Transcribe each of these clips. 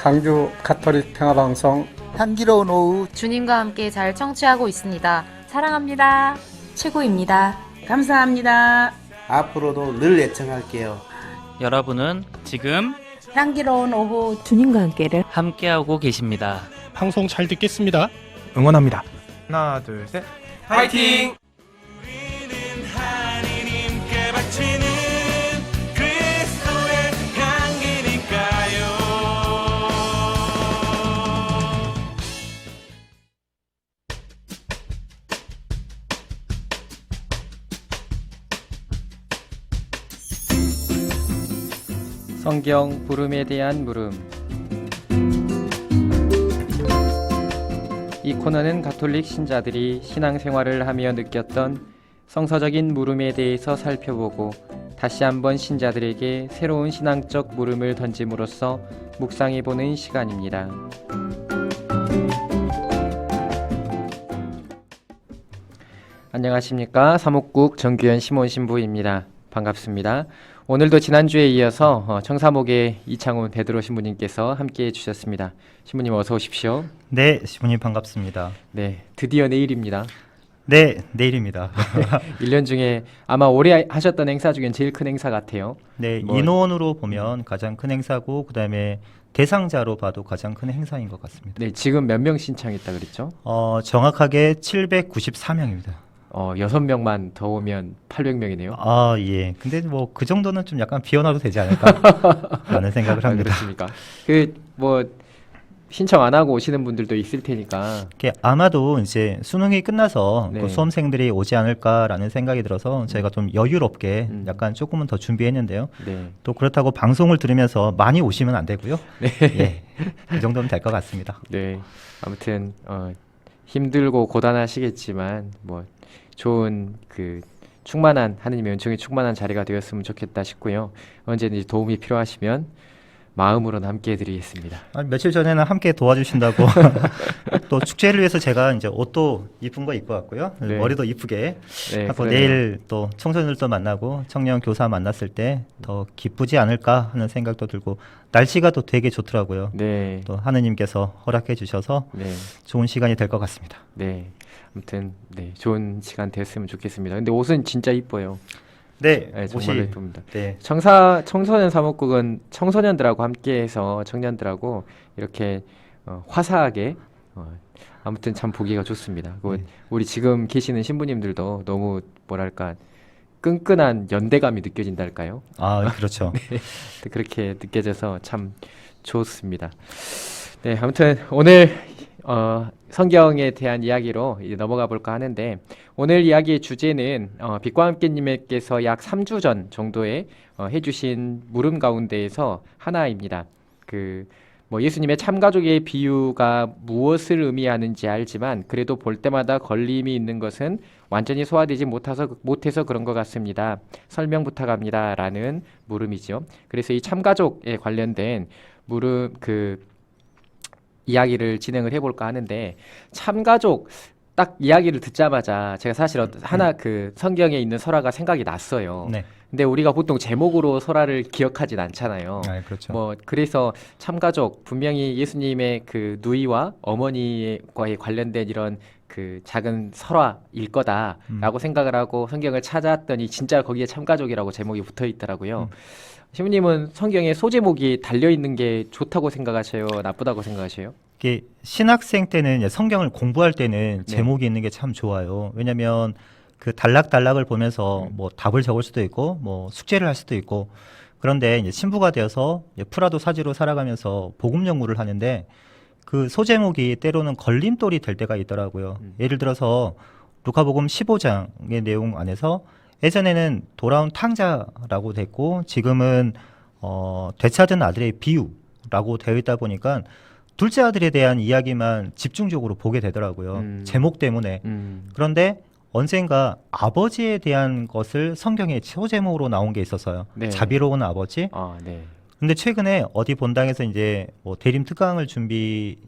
강주 가톨릭 평화방송 향기로운 오후 주님과 함께 잘 청취하고 있습니다. 사랑합니다. 최고입니다. 감사합니다. 앞으로도 늘 애청할게요. 여러분은 지금 향기로운 오후 주님과 함께를 함께하고 계십니다. 방송 잘 듣겠습니다. 응원합니다. 하나, 둘, 셋. 파이팅! 성경 부름에 대한 물음. 이 코너는 가톨릭 신자들이 신앙생활을 하며 느꼈던 성서적인 물음에 대해서 살펴보고 다시 한번 신자들에게 새로운 신앙적 물음을 던짐으로써 묵상해보는 시간입니다. 안녕하십니까. 사목국 정규현 시몬 신부입니다. 반갑습니다. 오늘도 지난주에 이어서 청사목의 이창훈 베드로 신부님께서 함께해 주셨습니다. 신부님 어서 오십시오. 네, 신부님 반갑습니다. 네, 드디어 내일입니다. 네, 내일입니다. 1년 중에 아마 올해 하셨던 행사 중엔 제일 큰 행사 같아요. 네, 인원으로 보면 가장 큰 행사고 그다음에 대상자로 봐도 가장 큰 행사인 것 같습니다. 네, 지금 몇 명 신청했다 그랬죠? 정확하게 794명입니다. 6명만 더 오면 800명이네요. 아, 예. 근데 뭐 그 정도는 좀 약간 비워놔도 되지 않을까라는 생각을 합니다. 그렇습니까? 그 뭐 신청 안 하고 오시는 분들도 있을 테니까. 아마도 이제 수능이 끝나서 네. 그 수험생들이 오지 않을까라는 생각이 들어서 저희가 좀 여유롭게 약간 조금은 더 준비했는데요. 네. 또 그렇다고 방송을 들으면서 많이 오시면 안 되고요. 네. 예. 그 정도면 될 것 같습니다. 네. 아무튼 힘들고 고단하시겠지만 뭐 좋은 그 충만한 하느님의 은총이 충만한 자리가 되었으면 좋겠다 싶고요. 언제든지 도움이 필요하시면 마음으로는 함께 해드리겠습니다. 며칠 전에는 함께 도와주신다고 또 축제를 위해서 제가 이제 옷도 이쁜 거 입고 왔고요. 네. 머리도 이쁘게 네, 하고 내일 또 청소년들도 만나고 청년 교사 만났을 때 더 기쁘지 않을까 하는 생각도 들고 날씨가 또 되게 좋더라고요. 네. 또 하느님께서 허락해 주셔서 네. 좋은 시간이 될 것 같습니다. 네. 아무튼 네, 좋은 시간 됐으면 좋겠습니다. 근데 옷은 진짜 이뻐요. 네, 네, 정말로 이쁩니다. 네. 청소년 사목국은 청소년들하고 함께해서 청년들하고 이렇게 화사하게 아무튼 참 보기가 좋습니다. 네. 우리 지금 계시는 신부님들도 너무 뭐랄까 끈끈한 연대감이 느껴진달까요? 아, 그렇죠. 네, 그렇게 느껴져서 참 좋습니다. 네, 아무튼 오늘 성경에 대한 이야기로 이제 넘어가 볼까 하는데 오늘 이야기의 주제는 빛과 함께님께서 약 3주 전 정도에 해주신 물음 가운데에서 하나입니다. 뭐 예수님의 참가족의 비유가 무엇을 의미하는지 알지만 그래도 볼 때마다 걸림이 있는 것은 완전히 소화되지 못해서 그런 것 같습니다. 설명 부탁합니다. 라는 물음이죠. 그래서 이 참가족에 관련된 물음 이야기를 진행을 해볼까 하는데 참가족 딱 이야기를 듣자마자 제가 사실 하나 성경에 있는 설화가 생각이 났어요. 네. 근데 우리가 보통 제목으로 설화를 기억하진 않잖아요. 아, 그렇죠. 뭐 그래서 참가족 분명히 예수님의 그 누이와 어머니과의 관련된 이런 그 작은 설화일 거다라고 생각을 하고 성경을 찾았더니 진짜 거기에 참가족이라고 제목이 붙어 있더라고요. 신부님은 성경에 소제목이 달려 있는 게 좋다고 생각하셔요? 나쁘다고 생각하셔요? 이게 신학생 때는 성경을 공부할 때는 네. 제목이 있는 게 참 좋아요. 왜냐하면 그 단락단락을 보면서 뭐 답을 적을 수도 있고 뭐 숙제를 할 수도 있고 그런데 이제 신부가 되어서 이제 프라도 사지로 살아가면서 복음 연구를 하는데 그 소제목이 때로는 걸림돌이 될 때가 있더라고요. 예를 들어서 루카복음 15장의 내용 안에서 예전에는 돌아온 탕자라고 됐고 지금은 되찾은 아들의 비유라고 되어 있다 보니까 둘째 아들에 대한 이야기만 집중적으로 보게 되더라고요. 제목 때문에. 그런데 언젠가 아버지에 대한 것을 성경에 소제목으로 나온 게 있었어요. 네. 자비로운 아버지. 네. 근데 최근에 어디 본당에서 이제 뭐 대림 특강을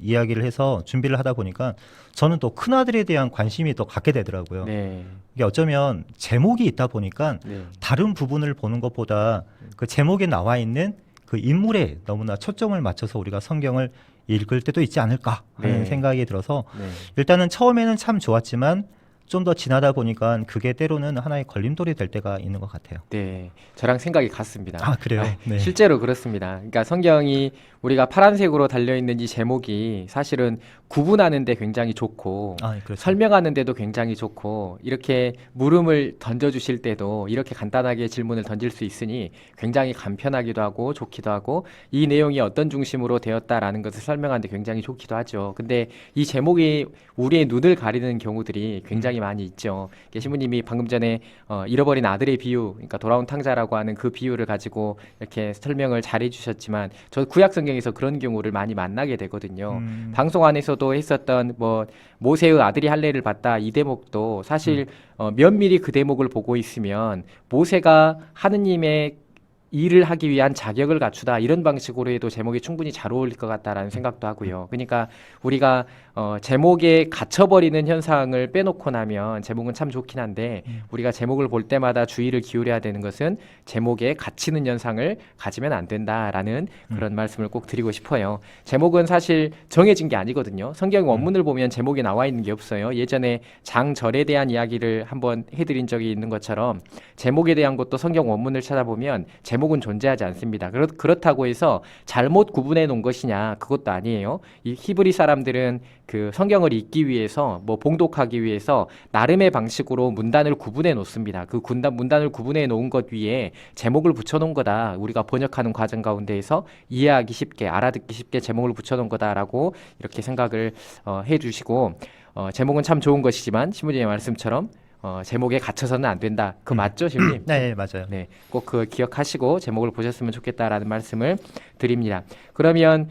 이야기를 해서 준비를 하다 보니까 저는 또 큰아들에 대한 관심이 더 갖게 되더라고요. 네. 이게 어쩌면 제목이 있다 보니까 네. 다른 부분을 보는 것보다 그 제목에 나와 있는 그 인물에 너무나 초점을 맞춰서 우리가 성경을 읽을 때도 있지 않을까 하는 네. 생각이 들어서 네. 일단은 처음에는 참 좋았지만 좀 더 지나다 보니까 그게 때로는 하나의 걸림돌이 될 때가 있는 것 같아요. 네, 저랑 생각이 같습니다. 아, 그래요? 네. 실제로 그렇습니다. 그러니까 성경이 우리가 파란색으로 달려있는 이 제목이 사실은 구분하는데 굉장히 좋고 아, 그렇죠. 설명하는데도 굉장히 좋고 이렇게 물음을 던져주실 때도 이렇게 간단하게 질문을 던질 수 있으니 굉장히 간편하기도 하고 좋기도 하고 이 내용이 어떤 중심으로 되었다라는 것을 설명하는데 굉장히 좋기도 하죠. 근데 이 제목이 우리의 눈을 가리는 경우들이 굉장히 많이 있죠. 신부님이 방금 전에 잃어버린 아들의 비유, 그러니까 돌아온 탕자라고 하는 그 비유를 가지고 이렇게 설명을 잘 해주셨지만 저 구약 성경에서 그런 경우를 많이 만나게 되거든요. 방송 안에서도 했었던 뭐 모세의 아들이 할례를 받다 이 대목도 사실 면밀히 그 대목을 보고 있으면 모세가 하느님의 일을 하기 위한 자격을 갖추다 이런 방식으로 해도 제목이 충분히 잘 어울릴 것 같다라는 생각도 하고요. 그러니까 우리가 제목에 갇혀버리는 현상을 빼놓고 나면 제목은 참 좋긴 한데 우리가 제목을 볼 때마다 주의를 기울여야 되는 것은 제목에 갇히는 현상을 가지면 안 된다라는 그런 말씀을 꼭 드리고 싶어요. 제목은 사실 정해진 게 아니거든요. 성경 원문을 보면 제목이 나와 있는 게 없어요. 예전에 장절에 대한 이야기를 한번 해드린 적이 있는 것처럼 제목에 대한 것도 성경 원문을 찾아보면 제목은 존재하지 않습니다. 그렇다고 해서 잘못 구분해 놓은 것이냐 그것도 아니에요. 이 히브리 사람들은 그 성경을 읽기 위해서 뭐 봉독하기 위해서 나름의 방식으로 문단을 구분해 놓습니다. 그 문단을 구분해 놓은 것 위에 제목을 붙여 놓은 거다. 우리가 번역하는 과정 가운데에서 이해하기 쉽게 알아듣기 쉽게 제목을 붙여 놓은 거다라고 이렇게 생각을 해 주시고 제목은 참 좋은 것이지만 신부님의 말씀처럼 제목에 갇혀서는 안 된다. 그 맞죠, 신부님? 네, 맞아요. 네, 꼭 그 기억하시고 제목을 보셨으면 좋겠다라는 말씀을 드립니다. 그러면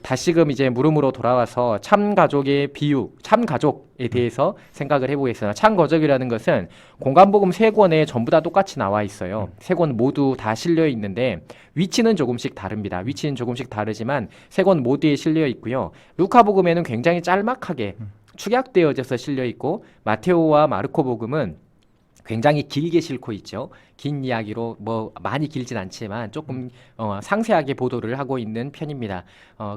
다시금 이제 물음으로 돌아와서 참 가족의 비유, 참 가족에 대해서 생각을 해보겠습니다. 참 가족이라는 것은 공간복음 3권에 전부 다 똑같이 나와 있어요. 3권 모두 다 실려 있는데 위치는 조금씩 다릅니다. 위치는 조금씩 다르지만 3권 모두에 실려 있고요. 루카복음에는 굉장히 짤막하게 축약되어져서 실려 있고 마테오와 마르코 복음은 굉장히 길게 싣고 있죠. 긴 이야기로 뭐 많이 길진 않지만 조금 상세하게 보도를 하고 있는 편입니다.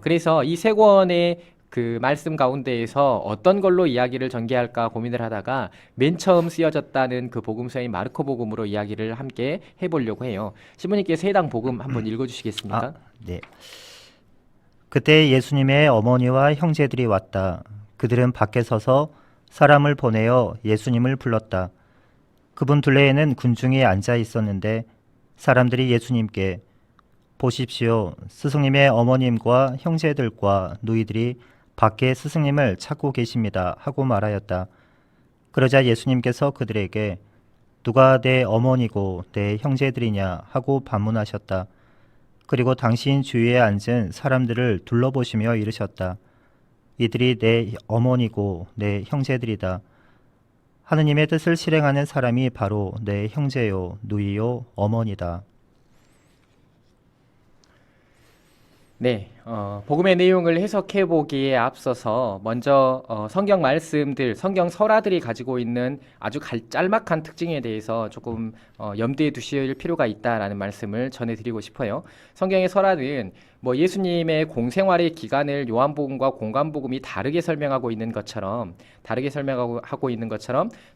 그래서 이 세 권의 그 말씀 가운데에서 어떤 걸로 이야기를 전개할까 고민을 하다가 맨 처음 쓰여졌다는 그 복음서인 마르코 복음으로 이야기를 함께 해보려고 해요. 신부님께서 해당 복음 한번 읽어주시겠습니까? 네. 그때 예수님의 어머니와 형제들이 왔다. 그들은 밖에 서서 사람을 보내어 예수님을 불렀다. 그분 둘레에는 군중이 앉아 있었는데 사람들이 예수님께 보십시오. 스승님의 어머님과 형제들과 누이들이 밖에 스승님을 찾고 계십니다. 하고 말하였다. 그러자 예수님께서 그들에게 누가 내 어머니고 내 형제들이냐 하고 반문하셨다. 그리고 당신 주위에 앉은 사람들을 둘러보시며 이르셨다. 이들이 내 어머니고 내 형제들이다. 하느님의 뜻을 실행하는 사람이 바로 내 형제요, 누이요, 어머니다. 네, 복음의 내용을 해석해 보기에 앞서서 먼저 성경 말씀들, 성경 설화들이 가지고 있는 아주 짤막한 특징에 대해서 조금 염두에 두실 필요가 있다라는 말씀을 전해드리고 싶어요. 성경의 설화는 뭐 예수님의 공생활의 기간을 요한복음과 공관복음이 다르게 설명하고 있는 것처럼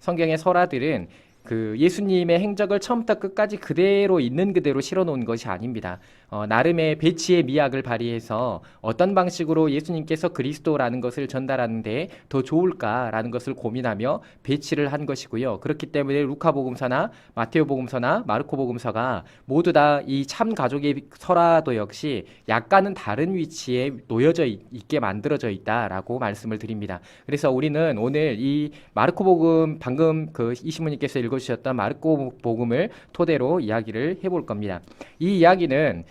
성경의 설화들은 그 예수님의 행적을 처음부터 끝까지 그대로 있는 그대로 실어놓은 것이 아닙니다. 나름의 배치의 미학을 발휘해서 어떤 방식으로 예수님께서 그리스도라는 것을 전달하는데 더 좋을까라는 것을 고민하며 배치를 한 것이고요. 그렇기 때문에 루카복음서나 마테오복음서나 마르코복음서가 모두 다 이 참 가족의 설화도 역시 약간은 다른 위치에 놓여져 있게 만들어져 있다라고 말씀을 드립니다. 그래서 우리는 오늘 이 마르코복음 방금 그 이신부님께서 읽어주셨던 마르코복음을 토대로 이야기를 해볼 겁니다. 이 이야기는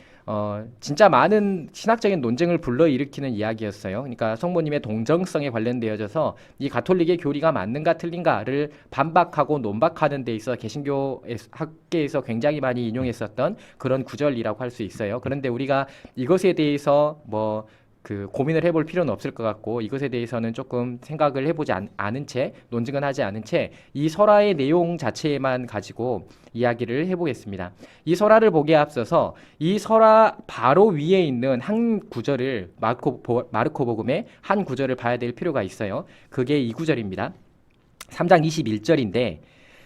진짜 많은 신학적인 논쟁을 불러일으키는 이야기였어요. 그러니까 성모님의 동정성에 관련되어져서 이 가톨릭의 교리가 맞는가 틀린가를 반박하고 논박하는 데 있어 개신교 학계에서 굉장히 많이 인용했었던 그런 구절이라고 할 수 있어요. 그런데 우리가 이것에 대해서 그 고민을 해볼 필요는 없을 것 같고 이것에 대해서는 조금 생각을 해보지 않은 채 논증은 하지 않은 채 이 설화의 내용 자체만 가지고 이야기를 해보겠습니다. 이 설화를 보기에 앞서서 이 설화 바로 위에 있는 한 구절을 마르코복음의 한 구절을 봐야 될 필요가 있어요. 그게 이 구절입니다. 3장 21절인데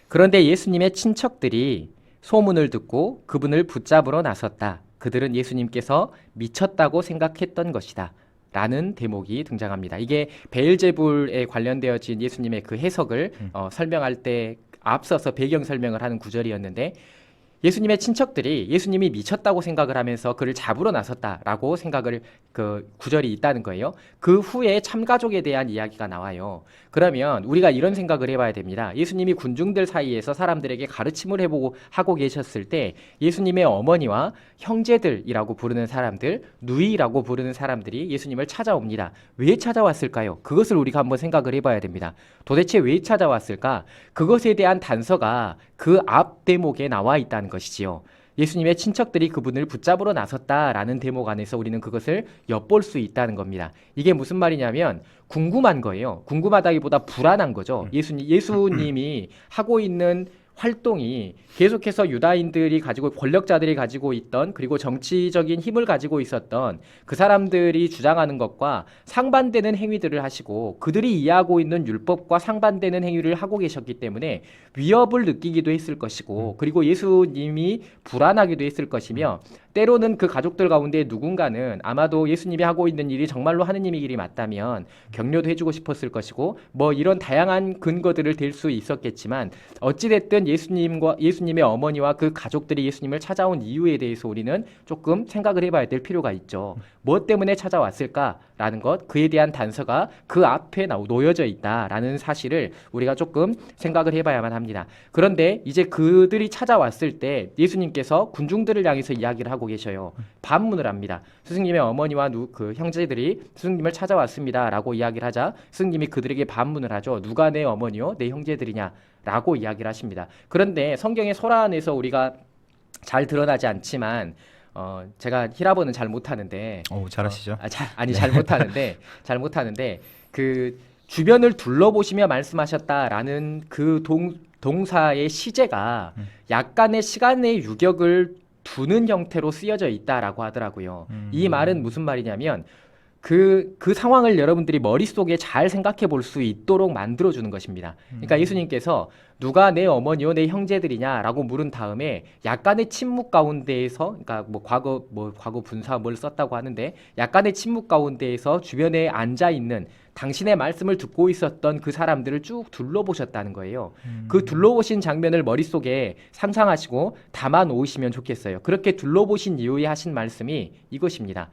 그런데 예수님의 친척들이 소문을 듣고 그분을 붙잡으러 나섰다. 그들은 예수님께서 미쳤다고 생각했던 것이다. 라는 대목이 등장합니다. 이게 베엘제불에 관련되어진 예수님의 그 해석을 설명할 때 앞서서 배경 설명을 하는 구절이었는데 예수님의 친척들이 예수님이 미쳤다고 생각을 하면서 그를 잡으러 나섰다라고 생각을 그 구절이 있다는 거예요. 그 후에 참가족에 대한 이야기가 나와요. 그러면 우리가 이런 생각을 해봐야 됩니다. 예수님이 군중들 사이에서 사람들에게 가르침을 하고 계셨을 때 예수님의 어머니와 형제들이라고 부르는 사람들, 누이라고 부르는 사람들이 예수님을 찾아옵니다. 왜 찾아왔을까요? 그것을 우리가 한번 생각을 해봐야 됩니다. 도대체 왜 찾아왔을까? 그것에 대한 단서가 그 앞 대목에 나와 있다는 것이지요. 예수님의 친척들이 그분을 붙잡으러 나섰다라는 대목 안에서 우리는 그것을 엿볼 수 있다는 겁니다. 이게 무슨 말이냐면 궁금한 거예요. 궁금하다기보다 불안한 거죠. 예수님이 하고 있는 활동이 계속해서 유다인들이 가지고 권력자들이 가지고 있던 그리고 정치적인 힘을 가지고 있었던 그 사람들이 주장하는 것과 상반되는 행위들을 하시고 그들이 이해하고 있는 율법과 상반되는 행위를 하고 계셨기 때문에 위협을 느끼기도 했을 것이고 그리고 예수님이 불안하기도 했을 것이며 때로는 그 가족들 가운데 누군가는 아마도 예수님이 하고 있는 일이 정말로 하느님의 일이 맞다면 격려도 해주고 싶었을 것이고 뭐 이런 다양한 근거들을 댈 수 있었겠지만 어찌됐든 예수님의 어머니와 그 가족들이 예수님을 찾아온 이유에 대해서 우리는 조금 생각을 해봐야 될 필요가 있죠. 무엇 때문에 찾아왔을까라는 것, 그에 대한 단서가 그 앞에 놓여져 있다라는 사실을 우리가 조금 생각을 해봐야만 합니다. 그런데 이제 그들이 찾아왔을 때 예수님께서 군중들을 향해서 이야기를 하고 계셔요. 반문을 합니다. 스승님의 어머니와 그 형제들이 스승님을 찾아왔습니다라고 이야기를 하자 스승님이 그들에게 반문을 하죠. 누가 내 어머니요 내 형제들이냐라고 이야기를 하십니다. 그런데 성경의 설화 안에서 우리가 잘 드러나지 않지만 제가 히라보는 잘 못하는데 잘하시죠. 잘 못하는데 그 주변을 둘러보시며 말씀하셨다라는 그 동사의 시제가 약간의 시간의 유격을 두는 형태로 쓰여져 있다라고 하더라고요. 이 말은 무슨 말이냐면 그 상황을 여러분들이 머릿속에 잘 생각해 볼 수 있도록 만들어주는 것입니다. 그러니까 예수님께서 누가 내 어머니요 내 형제들이냐라고 물은 다음에 약간의 침묵 가운데에서 그러니까 과거 분사 뭘 썼다고 하는데 약간의 침묵 가운데에서 주변에 앉아 있는 당신의 말씀을 듣고 있었던 그 사람들을 쭉 둘러보셨다는 거예요. 그 둘러보신 장면을 머릿속에 상상하시고 담아 놓으시면 좋겠어요. 그렇게 둘러보신 이후에 하신 말씀이 이것입니다.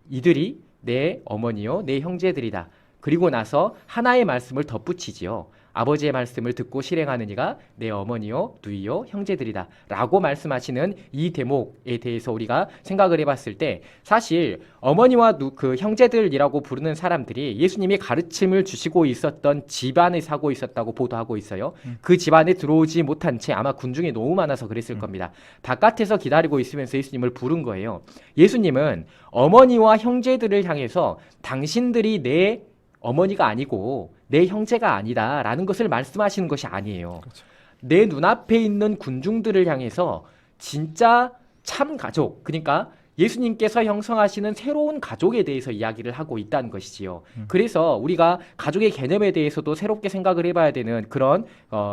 이들이 내 어머니요 내 형제들이다. 그리고 나서 하나의 말씀을 덧붙이지요. 아버지의 말씀을 듣고 실행하는 이가 내 어머니요 누이요 형제들이다 라고 말씀하시는 이 대목에 대해서 우리가 생각을 해봤을 때 사실 어머니와 그 형제들이라고 부르는 사람들이 예수님이 가르침을 주시고 있었던 집안에 사고 있었다고 보도하고 있어요. 그 집안에 들어오지 못한 채 아마 군중이 너무 많아서 그랬을 겁니다. 바깥에서 기다리고 있으면서 예수님을 부른 거예요. 예수님은 어머니와 형제들을 향해서 당신들이 내 어머니가 아니고 내 형제가 아니다라는 것을 말씀하시는 것이 아니에요. 그렇죠. 내 눈앞에 있는 군중들을 향해서 진짜 참 가족, 그러니까 예수님께서 형성하시는 새로운 가족에 대해서 이야기를 하고 있다는 것이지요. 그래서 우리가 가족의 개념에 대해서도 새롭게 생각을 해봐야 되는 그런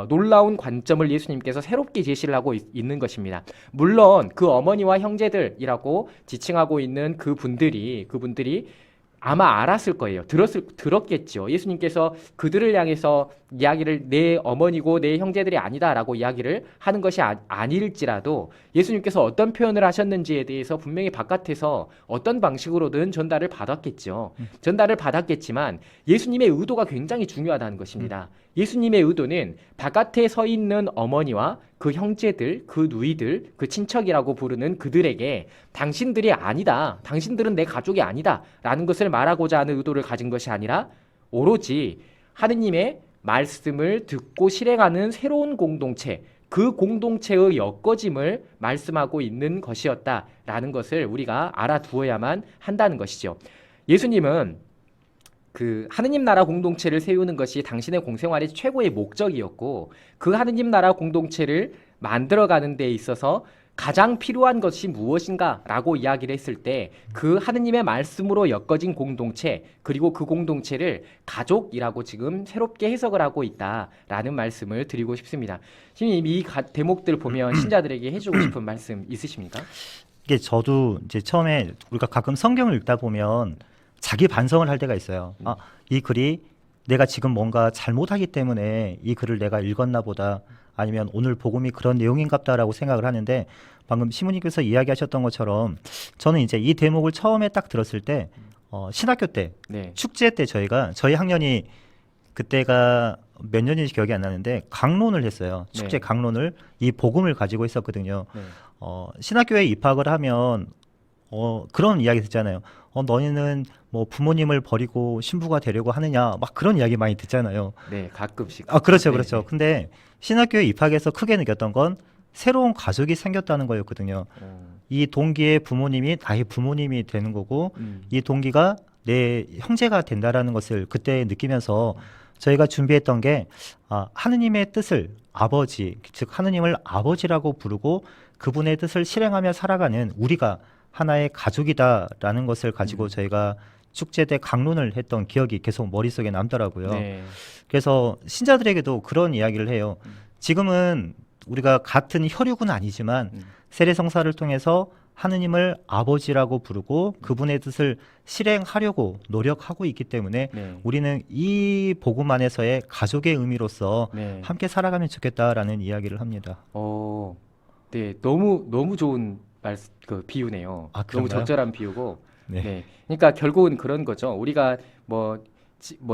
놀라운 관점을 예수님께서 새롭게 제시를 하고 있는 것입니다. 물론 그 어머니와 형제들이라고 지칭하고 있는 그분들이 아마 알았을 거예요. 들었겠죠. 예수님께서 그들을 향해서 이야기를 내 어머니고 내 형제들이 아니다라고 이야기를 하는 것이 아닐지라도 예수님께서 어떤 표현을 하셨는지에 대해서 분명히 바깥에서 어떤 방식으로든 전달을 받았겠죠. 전달을 받았겠지만 예수님의 의도가 굉장히 중요하다는 것입니다. 예수님의 의도는 바깥에 서 있는 어머니와 그 형제들, 그 누이들, 그 친척이라고 부르는 그들에게 당신들이 아니다, 당신들은 내 가족이 아니다 라는 것을 말하고자 하는 의도를 가진 것이 아니라 오로지 하느님의 말씀을 듣고 실행하는 새로운 공동체, 그 공동체의 엮어짐을 말씀하고 있는 것이었다라는 것을 우리가 알아두어야만 한다는 것이죠. 예수님은 그 하느님 나라 공동체를 세우는 것이 당신의 공생활의 최고의 목적이었고 그 하느님 나라 공동체를 만들어가는 데 있어서 가장 필요한 것이 무엇인가라고 이야기를 했을 때 그 하느님의 말씀으로 엮어진 공동체 그리고 그 공동체를 가족이라고 지금 새롭게 해석을 하고 있다라는 말씀을 드리고 싶습니다. 신님 이 대목들 보면 신자들에게 해주고 싶은 말씀 있으십니까? 이게 저도 이제 처음에 우리가 가끔 성경을 읽다 보면 자기 반성을 할 때가 있어요. 아, 이 글이 내가 지금 뭔가 잘못하기 때문에 이 글을 내가 읽었나 보다. 아니면 오늘 복음이 그런 내용인갑다라고 생각을 하는데 방금 시무님께서 이야기하셨던 것처럼 저는 이제 이 대목을 처음에 딱 들었을 때 신학교 때 네. 축제 때 저희 학년이 그때가 몇 년인지 기억이 안 나는데 강론을 했어요. 축제 네. 강론을 이 복음을 가지고 있었거든요. 네. 신학교에 입학을 하면 그런 이야기 듣잖아요. 너희는 뭐 부모님을 버리고 신부가 되려고 하느냐 막 그런 이야기 많이 듣잖아요. 네, 가끔씩. 그렇죠, 네, 그렇죠. 네. 근데 신학교에 입학해서 크게 느꼈던 건 새로운 가족이 생겼다는 거였거든요. 이 동기의 부모님이 나의 부모님이 되는 거고 이 동기가 내 형제가 된다라는 것을 그때 느끼면서 저희가 준비했던 게 하느님의 뜻을 아버지, 즉 하느님을 아버지라고 부르고 그분의 뜻을 실행하며 살아가는 우리가 하나의 가족이다라는 것을 가지고 저희가 축제 때 강론을 했던 기억이 계속 머릿속에 남더라고요. 네. 그래서 신자들에게도 그런 이야기를 해요. 지금은 우리가 같은 혈육은 아니지만 세례성사를 통해서 하느님을 아버지라고 부르고 그분의 뜻을 실행하려고 노력하고 있기 때문에 네. 우리는 이 복음 안에서의 가족의 의미로서 네. 함께 살아가면 좋겠다라는 이야기를 합니다. 네, 너무 좋은 그 비유네요. 아, 너무 그런가요? 적절한 비유고. 네. 네. 그러니까 결국은 그런 거죠. 우리가 뭐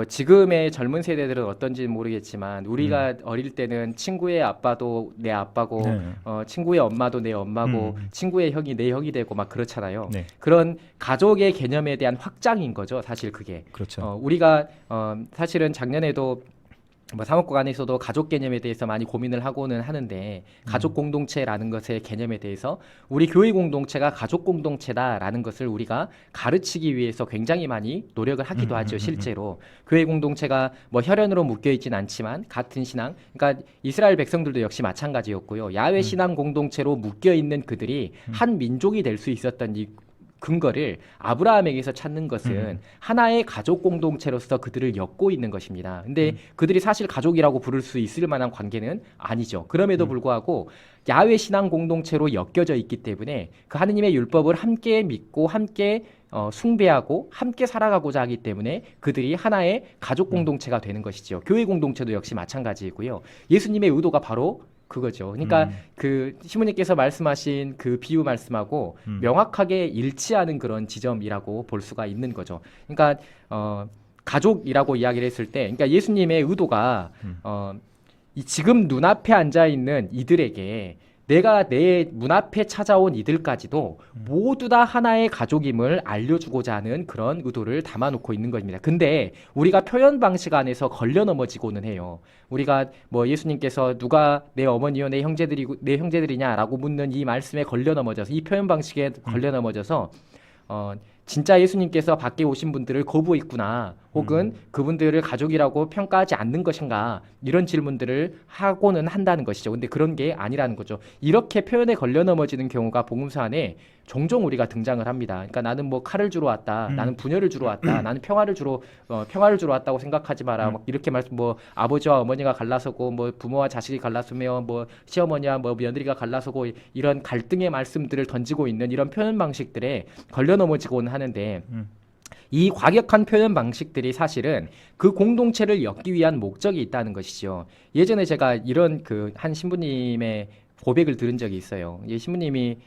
지금의 젊은 세대들은 어떤지는 모르겠지만 우리가 어릴 때는 친구의 아빠도 내 아빠고 네. 친구의 엄마도 내 엄마고 친구의 형이 내 형이 되고 막 그렇잖아요. 네. 그런 가족의 개념에 대한 확장인 거죠. 사실 그게. 그렇죠. 우리가 사실은 작년에도 뭐 사목국 안에서도 가족 개념에 대해서 많이 고민을 하고는 하는데 가족 공동체라는 것의 개념에 대해서 우리 교회 공동체가 가족 공동체다라는 것을 우리가 가르치기 위해서 굉장히 많이 노력을 하기도 하죠. 실제로 교회 공동체가 뭐 혈연으로 묶여 있진 않지만 같은 신앙, 그러니까 이스라엘 백성들도 역시 마찬가지였고요. 야훼 신앙 공동체로 묶여 있는 그들이 한 민족이 될 수 있었던 이 근거를 아브라함에게서 찾는 것은 하나의 가족 공동체로서 그들을 엮고 있는 것입니다. 근데 그들이 사실 가족이라고 부를 수 있을 만한 관계는 아니죠. 그럼에도 불구하고 야훼 신앙 공동체로 엮여져 있기 때문에 그 하느님의 율법을 함께 믿고 함께 숭배하고 함께 살아가고자 하기 때문에 그들이 하나의 가족 공동체가 되는 것이죠. 교회 공동체도 역시 마찬가지이고요. 예수님의 의도가 바로 그거죠. 그러니까 그 시모님께서 말씀하신 그 비유 말씀하고 명확하게 일치하는 그런 지점이라고 볼 수가 있는 거죠. 그러니까 가족이라고 이야기를 했을 때, 그러니까 예수님의 의도가 이 지금 눈앞에 앉아 있는 이들에게 내가 내 문 앞에 찾아온 이들까지도 모두 다 하나의 가족임을 알려주고자 하는 그런 의도를 담아놓고 있는 것입니다. 근데 우리가 표현 방식 안에서 걸려 넘어지고는 해요. 우리가 뭐 예수님께서 누가 내 어머니요 내 형제들이냐라고 묻는 이 말씀에 걸려 넘어져서 이 표현 방식에 걸려 넘어져서 진짜 예수님께서 밖에 오신 분들을 거부했구나 혹은 그분들을 가족이라고 평가하지 않는 것인가 이런 질문들을 하고는 한다는 것이죠. 근데 그런 게 아니라는 거죠. 이렇게 표현에 걸려 넘어지는 경우가 복음서 안에 종종 우리가 등장을 합니다. 그러니까 나는 뭐 칼을 주러 왔다, 나는 분열을 주러 왔다, 나는 평화를 주러 왔다고 생각하지 마라. 막 이렇게 말씀 뭐 아버지와 어머니가 갈라서고 뭐 부모와 자식이 갈라서며 뭐 시어머니와 뭐 며느리가 갈라서고 이런 갈등의 말씀들을 던지고 있는 이런 표현 방식들에 걸려 넘어지고는 하는데. 이 과격한 표현 방식들이 사실은 그 공동체를 엮기 위한 목적이 있다는 것이죠. 예전에 제가 이런 그 한 신부님의 고백을 들은 적이 있어요. 이 신부님이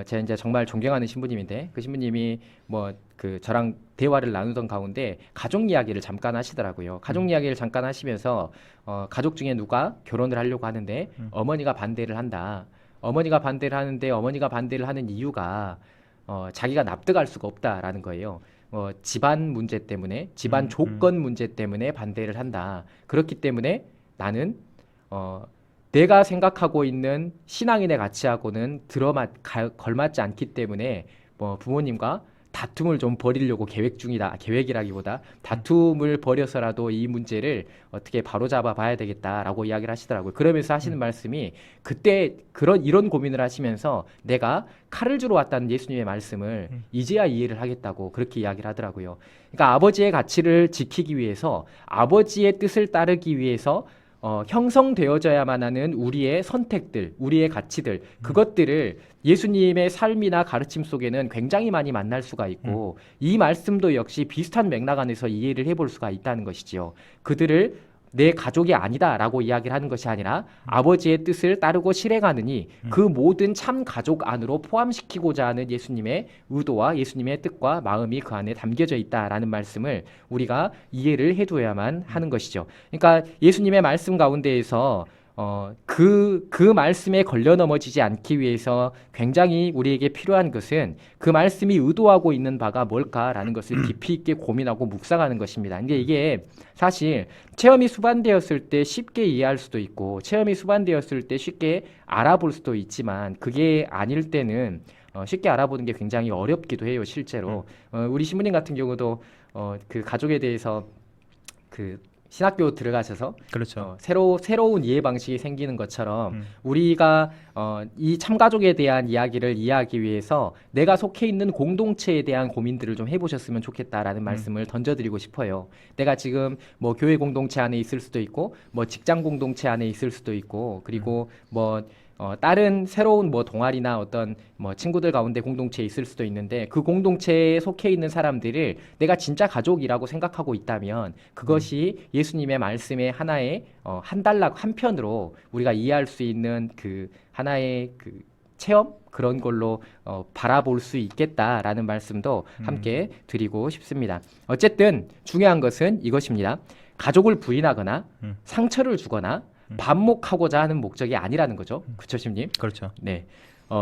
제가 이제 정말 존경하는 신부님인데 그 신부님이 뭐 그 저랑 대화를 나누던 가운데 가족 이야기를 잠깐 하시더라고요. 가족 이야기를 잠깐 하시면서 가족 중에 누가 결혼을 하려고 하는데 어머니가 반대를 한다. 어머니가 반대를 하는데 어머니가 반대를 하는 이유가 자기가 납득할 수가 없다라는 거예요. 집안 문제 때문에 집안 조건 문제 때문에 반대를 한다. 그렇기 때문에 나는 내가 생각하고 있는 신앙인의 가치하고는 걸맞지 않기 때문에 뭐 부모님과 다툼을 좀 벌이려고 계획 중이다. 계획이라기보다 다툼을 벌여서라도 이 문제를 어떻게 바로잡아 봐야 되겠다라고 이야기를 하시더라고요. 그러면서 하시는 말씀이 그때 이런 고민을 하시면서 내가 칼을 주러 왔다는 예수님의 말씀을 이제야 이해를 하겠다고 그렇게 이야기를 하더라고요. 그러니까 아버지의 가치를 지키기 위해서 아버지의 뜻을 따르기 위해서 형성되어져야만 하는 우리의 선택들, 우리의 가치들, 그것들을 예수님의 삶이나 가르침 속에는 굉장히 많이 만날 수가 있고 이 말씀도 역시 비슷한 맥락 안에서 이해를 해볼 수가 있다는 것이지요. 그들을 내 가족이 아니다라고 이야기를 하는 것이 아니라 아버지의 뜻을 따르고 실행하느니 그 모든 참 가족 안으로 포함시키고자 하는 예수님의 의도와 예수님의 뜻과 마음이 그 안에 담겨져 있다라는 말씀을 우리가 이해를 해둬야만 하는 것이죠. 그러니까 예수님의 말씀 가운데에서 그 말씀에 걸려 넘어지지 않기 위해서 굉장히 우리에게 필요한 것은 그 말씀이 의도하고 있는 바가 뭘까라는 것을 깊이 있게 고민하고 묵상하는 것입니다. 근데 이게 사실 체험이 수반되었을 때 쉽게 이해할 수도 있고 체험이 수반되었을 때 쉽게 알아볼 수도 있지만 그게 아닐 때는 쉽게 알아보는 게 굉장히 어렵기도 해요, 실제로. 우리 신부님 같은 경우도 그 가족에 대해서 그 신학교 들어가셔서 그렇죠. 새로운 이해 방식이 생기는 것처럼 우리가 이 참가족에 대한 이야기를 이해하기 위해서 내가 속해 있는 공동체에 대한 고민들을 좀 해보셨으면 좋겠다라는 말씀을 던져드리고 싶어요. 내가 지금 뭐 교회 공동체 안에 있을 수도 있고 뭐 직장 공동체 안에 있을 수도 있고 그리고 뭐 다른 새로운 뭐 동아리나 어떤 뭐 친구들 가운데 공동체에 있을 수도 있는데 그 공동체에 속해 있는 사람들을 내가 진짜 가족이라고 생각하고 있다면 그것이 예수님의 말씀의 하나의 한 단락 한 편으로 우리가 이해할 수 있는 그 하나의 그 체험 그런 걸로 바라볼 수 있겠다라는 말씀도 함께 드리고 싶습니다. 어쨌든 중요한 것은 이것입니다. 가족을 부인하거나 상처를 주거나 반목하고자 하는 목적이 아니라는 거죠. 그렇죠, 신부님? 그렇죠. 네.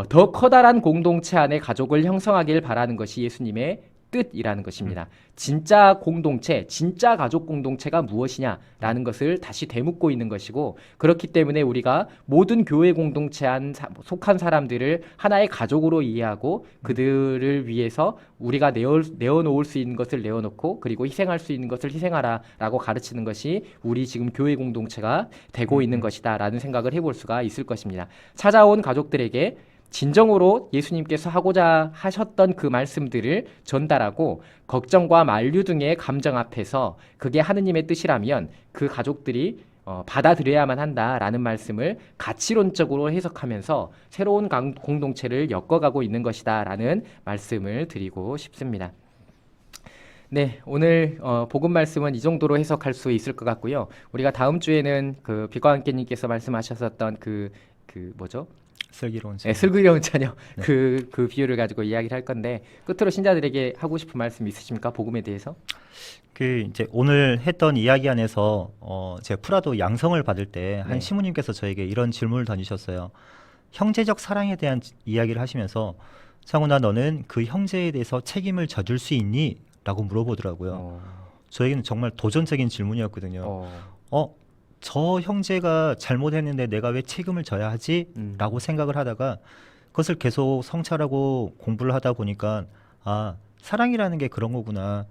더 커다란 공동체 안에 가족을 형성하길 바라는 것이 예수님의 뜻이라는 것입니다. 진짜 공동체, 진짜 가족 공동체가 무엇이냐라는 것을 다시 되묻고 있는 것이고 그렇기 때문에 우리가 모든 교회 공동체 안 속한 사람들을 하나의 가족으로 이해하고 그들을 위해서 우리가 내어놓을 수 있는 것을 내어놓고 그리고 희생할 수 있는 것을 희생하라라고 가르치는 것이 우리 지금 교회 공동체가 되고 있는 것이다라는 생각을 해볼 수가 있을 것입니다. 찾아온 가족들에게 진정으로 예수님께서 하고자 하셨던 그 말씀들을 전달하고 걱정과 만류 등의 감정 앞에서 그게 하느님의 뜻이라면 그 가족들이 받아들여야만 한다라는 말씀을 가치론적으로 해석하면서 새로운 공동체를 엮어가고 있는 것이다라는 말씀을 드리고 싶습니다. 네, 오늘 복음 말씀은 이 정도로 해석할 수 있을 것 같고요. 우리가 다음 주에는 그 빛과 함께님께서 말씀하셨었던 그 뭐죠? 슬기로운 네, 슬기로운 자녀 그 비유를 가지고 이야기를 할 건데 끝으로 신자들에게 하고 싶은 말씀 있으십니까? 복음에 대해서? 그 이제 오늘 했던 이야기 안에서 제가 프라도 양성을 받을 때 한 시모님께서 저에게 이런 질문을 던지셨어요. 형제적 사랑에 대한 이야기를 하시면서 상훈아 너는 그 형제에 대해서 책임을 져줄 수 있니? 라고 물어보더라고요. 저에게는 정말 도전적인 질문이었거든요. 저 형제가 잘못했는데 내가 왜 책임을 져야 하지? 라고 생각을 하다가 그것을 계속 성찰하고 공부를 하다 보니까 사랑이라는 게 그런 거구나.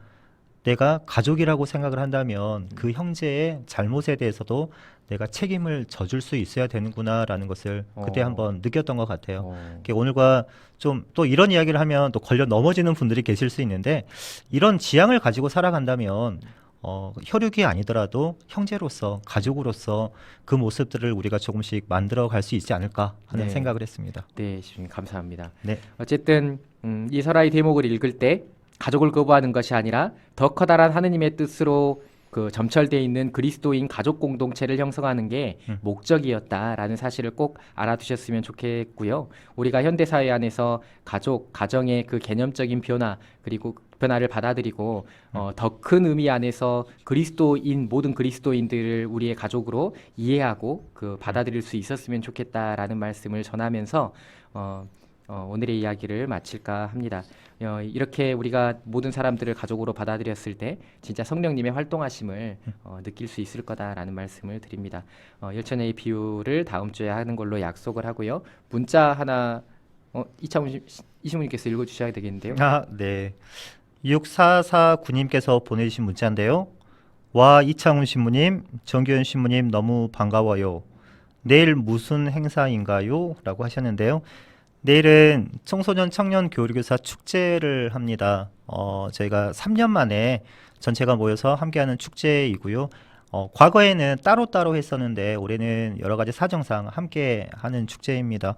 내가 가족이라고 생각을 한다면 그 형제의 잘못에 대해서도 내가 책임을 져줄 수 있어야 되는구나 라는 것을 그때 한번 느꼈던 것 같아요. 오늘과 좀 또 이런 이야기를 하면 또 걸려 넘어지는 분들이 계실 수 있는데 이런 지향을 가지고 살아간다면 혈육이 아니더라도 형제로서 가족으로서 그 모습들을 우리가 조금씩 만들어 갈 수 있지 않을까 하는 생각을 했습니다. 네, 주님 감사합니다. 네. 어쨌든 이 설화의 대목을 읽을 때 가족을 거부하는 것이 아니라 더 커다란 하느님의 뜻으로 그 점철되어 있는 그리스도인 가족 공동체를 형성하는 게 목적이었다라는 사실을 꼭 알아두셨으면 좋겠고요. 우리가 현대사회 안에서 가족, 가정의 그 개념적인 변화 그리고 변화를 받아들이고 더 큰 의미 안에서 모든 그리스도인들을 우리의 가족으로 이해하고 그 받아들일 수 있었으면 좋겠다라는 말씀을 전하면서 오늘의 이야기를 마칠까 합니다. 이렇게 우리가 모든 사람들을 가족으로 받아들였을 때 진짜 성령님의 활동하심을 느낄 수 있을 거다라는 말씀을 드립니다. 열천의 비유를 다음 주에 하는 걸로 약속을 하고요. 문자 하나 이창훈 이신부님께서 읽어주셔야 되겠는데요. 아, 네. 6449님께서 보내주신 문자인데요. 와, 이창훈 신부님, 정규현 신부님 너무 반가워요. 내일 무슨 행사인가요? 라고 하셨는데요. 내일은 청소년 청년 교류교사 축제를 합니다. 저희가 3년 만에 전체가 모여서 함께하는 축제이고요. 과거에는 따로따로 했었는데 올해는 여러 가지 사정상 함께하는 축제입니다.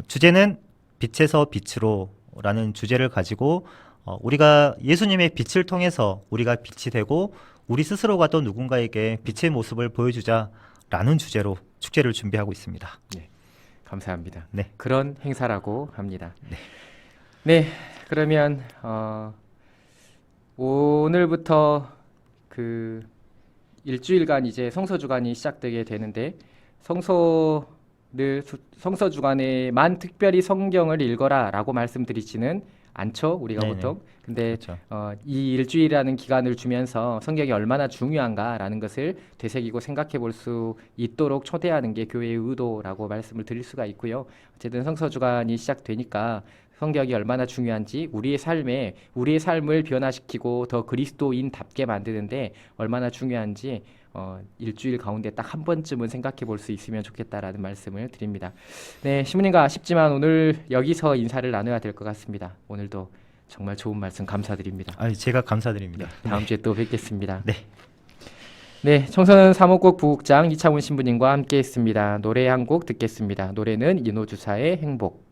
주제는 빛에서 빛으로 라는 주제를 가지고 우리가 예수님의 빛을 통해서 우리가 빛이 되고 우리 스스로가 또 누군가에게 빛의 모습을 보여주자라는 주제로 축제를 준비하고 있습니다. 감사합니다. 네. 그런 행사라고 합니다. 네, 그러면 오늘부터 그 일주일간 이제 성서 주간이 시작되게 되는데 성서 주간에만 특별히 성경을 읽어라라고 말씀드리지는 않죠, 우리가 네네. 보통. 근데 그렇죠. 이 일주일이라는 기간을 주면서 성경이 얼마나 중요한가라는 것을 되새기고 생각해 볼 수 있도록 초대하는 게 교회의 의도라고 말씀을 드릴 수가 있고요. 어쨌든 성서 주간이 시작되니까 성경이 얼마나 중요한지 우리의 삶을 변화시키고 더 그리스도인답게 만드는데 얼마나 중요한지 일주일 가운데 딱 한 번쯤은 생각해 볼 수 있으면 좋겠다라는 말씀을 드립니다. 네, 신부님과 아쉽지만 오늘 여기서 인사를 나눠야 될 것 같습니다. 오늘도 정말 좋은 말씀 감사드립니다. 제가 감사드립니다. 다음 주에 또 뵙겠습니다. 네. 네, 청소년 사목국 부국장 이창훈 신부님과 함께했습니다. 노래 한 곡 듣겠습니다. 노래는 이노주사의 행복.